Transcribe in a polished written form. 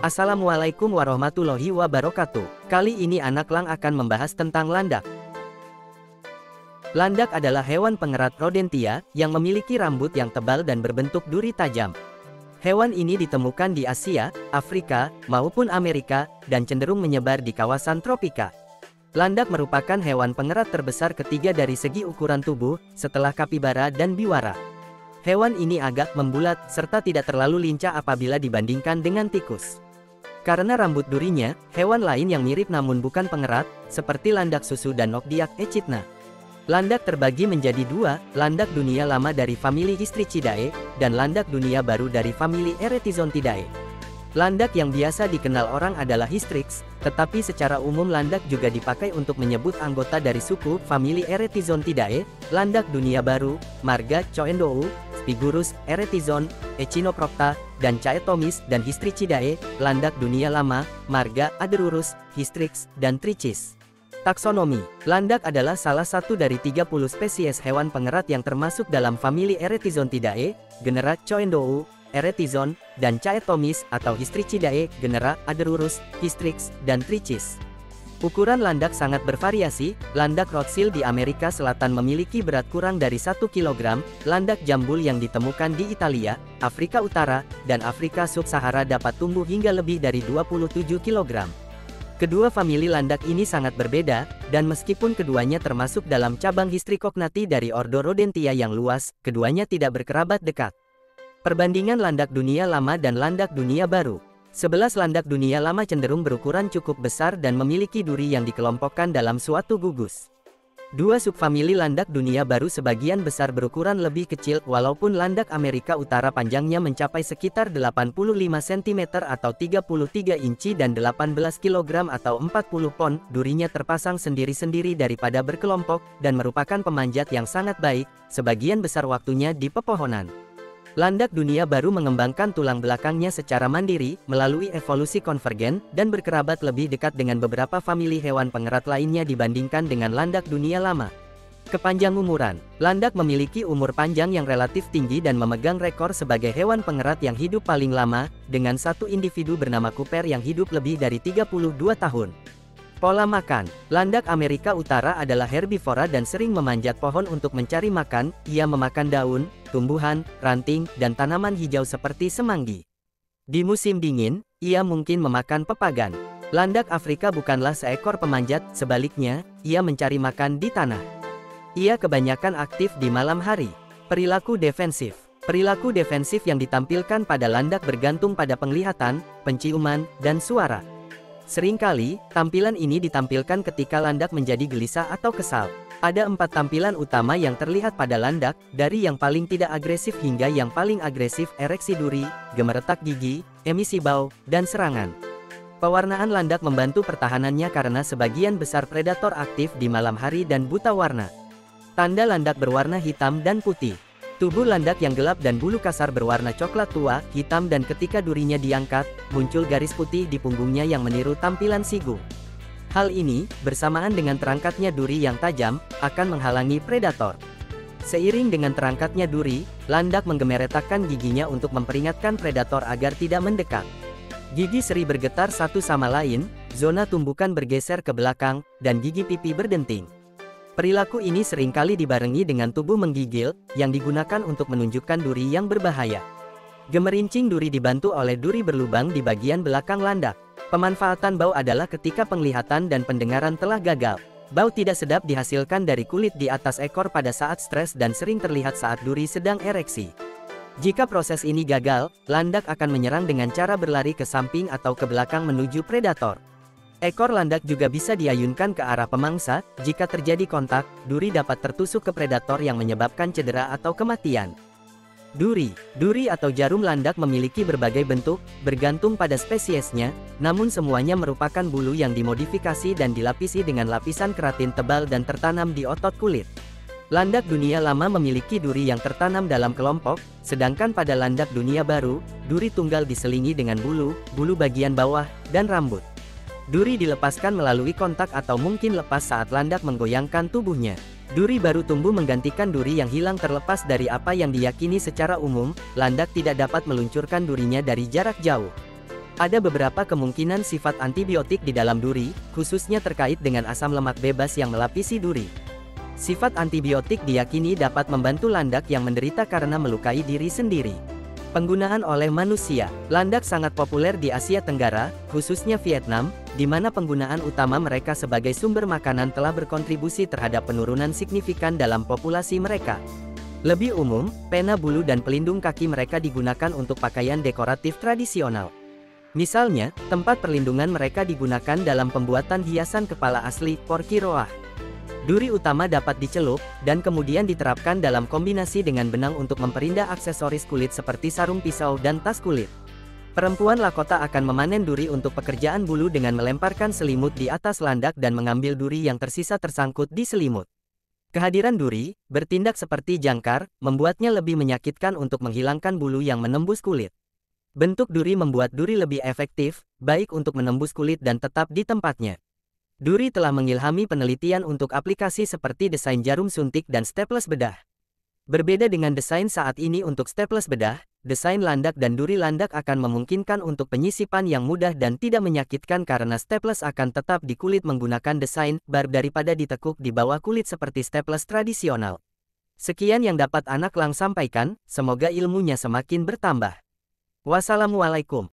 Assalamualaikum warahmatullahi wabarakatuh. Kali ini Anak Lang akan membahas tentang landak. Landak adalah hewan pengerat rodentia yang memiliki rambut yang tebal dan berbentuk duri tajam. Hewan ini ditemukan di Asia, Afrika, maupun Amerika, dan cenderung menyebar di kawasan tropika. Landak merupakan hewan pengerat terbesar ketiga dari segi ukuran tubuh, setelah kapibara dan biwara. Hewan ini agak membulat, serta tidak terlalu lincah apabila dibandingkan dengan tikus. Karena rambut durinya, hewan lain yang mirip namun bukan pengerat, seperti landak susu dan Nocdiac echidna. Landak terbagi menjadi dua, landak dunia lama dari famili Hystricidae, dan landak dunia baru dari famili Eretizontidae. Landak yang biasa dikenal orang adalah Hystrix, tetapi secara umum landak juga dipakai untuk menyebut anggota dari suku famili Eretizontidae, landak dunia baru, marga Coendou, Spigurus, Eretizon, Echinophrocta, dan Chaetomis, dan Hystricidae, landak dunia lama, marga Aderurus, Hystrix, dan Trichis. Taksonomi. Landak adalah salah satu dari 30 spesies hewan pengerat yang termasuk dalam famili Eretizontidae, genera Coendou, Eretizon, dan Chaetomis atau Hystricidae, genera Aderurus, Hystrix, dan Trichis. Ukuran landak sangat bervariasi. Landak Rothschild di Amerika Selatan memiliki berat kurang dari 1 kg, landak jambul yang ditemukan di Italia, Afrika Utara, dan Afrika Sub-Sahara dapat tumbuh hingga lebih dari 27 kg. Kedua famili landak ini sangat berbeda, dan meskipun keduanya termasuk dalam cabang Hystricognathae dari ordo Rodentia yang luas, keduanya tidak berkerabat dekat. Perbandingan landak dunia lama dan landak dunia baru. 11 landak dunia lama cenderung berukuran cukup besar dan memiliki duri yang dikelompokkan dalam suatu gugus. Dua subfamili landak dunia baru sebagian besar berukuran lebih kecil, walaupun landak Amerika Utara panjangnya mencapai sekitar 85 cm atau 33 inci dan 18 kg atau 40 pon, durinya terpasang sendiri-sendiri daripada berkelompok, dan merupakan pemanjat yang sangat baik, sebagian besar waktunya di pepohonan. Landak dunia baru mengembangkan tulang belakangnya secara mandiri, melalui evolusi konvergen, dan berkerabat lebih dekat dengan beberapa famili hewan pengerat lainnya dibandingkan dengan landak dunia lama. Kepanjang umuran. Landak memiliki umur panjang yang relatif tinggi dan memegang rekor sebagai hewan pengerat yang hidup paling lama, dengan satu individu bernama Cooper yang hidup lebih dari 32 tahun. Pola makan. Landak Amerika Utara adalah herbivora dan sering memanjat pohon untuk mencari makan. Ia memakan daun, tumbuhan, ranting, dan tanaman hijau seperti semanggi. Di musim dingin, ia mungkin memakan pepagan. Landak Afrika bukanlah seekor pemanjat, sebaliknya, ia mencari makan di tanah. Ia kebanyakan aktif di malam hari. Perilaku defensif. Perilaku defensif yang ditampilkan pada landak bergantung pada penglihatan, penciuman, dan suara. Seringkali, tampilan ini ditampilkan ketika landak menjadi gelisah atau kesal. Ada 4 tampilan utama yang terlihat pada landak, dari yang paling tidak agresif hingga yang paling agresif: ereksi duri, gemeretak gigi, emisi bau, dan serangan. Pewarnaan landak membantu pertahanannya karena sebagian besar predator aktif di malam hari dan buta warna. Tanda landak berwarna hitam dan putih. Tubuh landak yang gelap dan bulu kasar berwarna coklat tua, hitam, dan ketika durinya diangkat, muncul garis putih di punggungnya yang meniru tampilan sigung. Hal ini, bersamaan dengan terangkatnya duri yang tajam, akan menghalangi predator. Seiring dengan terangkatnya duri, landak menggemeretakkan giginya untuk memperingatkan predator agar tidak mendekat. Gigi seri bergetar satu sama lain, zona tumbukan bergeser ke belakang, dan gigi pipi berdenting. Perilaku ini seringkali dibarengi dengan tubuh menggigil, yang digunakan untuk menunjukkan duri yang berbahaya. Gemerincing duri dibantu oleh duri berlubang di bagian belakang landak. Pemanfaatan bau adalah ketika penglihatan dan pendengaran telah gagal. Bau tidak sedap dihasilkan dari kulit di atas ekor pada saat stres dan sering terlihat saat duri sedang ereksi. Jika proses ini gagal, landak akan menyerang dengan cara berlari ke samping atau ke belakang menuju predator. Ekor landak juga bisa diayunkan ke arah pemangsa. Jika terjadi kontak, duri dapat tertusuk ke predator yang menyebabkan cedera atau kematian. Duri atau jarum landak memiliki berbagai bentuk, bergantung pada spesiesnya, namun semuanya merupakan bulu yang dimodifikasi dan dilapisi dengan lapisan keratin tebal dan tertanam di otot kulit. Landak dunia lama memiliki duri yang tertanam dalam kelompok, sedangkan pada landak dunia baru, duri tunggal diselingi dengan bulu bagian bawah, dan rambut. Duri dilepaskan melalui kontak atau mungkin lepas saat landak menggoyangkan tubuhnya. Duri baru tumbuh menggantikan duri yang hilang terlepas dari apa yang diyakini secara umum, landak tidak dapat meluncurkan durinya dari jarak jauh. Ada beberapa kemungkinan sifat antibiotik di dalam duri, khususnya terkait dengan asam lemak bebas yang melapisi duri. Sifat antibiotik diyakini dapat membantu landak yang menderita karena melukai diri sendiri. Penggunaan oleh manusia. Landak sangat populer di Asia Tenggara, khususnya Vietnam, di mana penggunaan utama mereka sebagai sumber makanan telah berkontribusi terhadap penurunan signifikan dalam populasi mereka. Lebih umum, pena bulu dan pelindung kaki mereka digunakan untuk pakaian dekoratif tradisional. Misalnya, tempat perlindungan mereka digunakan dalam pembuatan hiasan kepala asli, Porky Roah. Duri utama dapat dicelup, dan kemudian diterapkan dalam kombinasi dengan benang untuk memperindah aksesoris kulit seperti sarung pisau dan tas kulit. Perempuan Lakota akan memanen duri untuk pekerjaan bulu dengan melemparkan selimut di atas landak dan mengambil duri yang tersisa tersangkut di selimut. Kehadiran duri, bertindak seperti jangkar, membuatnya lebih menyakitkan untuk menghilangkan bulu yang menembus kulit. Bentuk duri membuat duri lebih efektif, baik untuk menembus kulit dan tetap di tempatnya. Duri telah mengilhami penelitian untuk aplikasi seperti desain jarum suntik dan staples bedah. Berbeda dengan desain saat ini untuk staples bedah, desain landak dan duri landak akan memungkinkan untuk penyisipan yang mudah dan tidak menyakitkan karena staples akan tetap di kulit menggunakan desain bar daripada ditekuk di bawah kulit seperti staples tradisional. Sekian yang dapat Anak Lang sampaikan, semoga ilmunya semakin bertambah. Wassalamualaikum.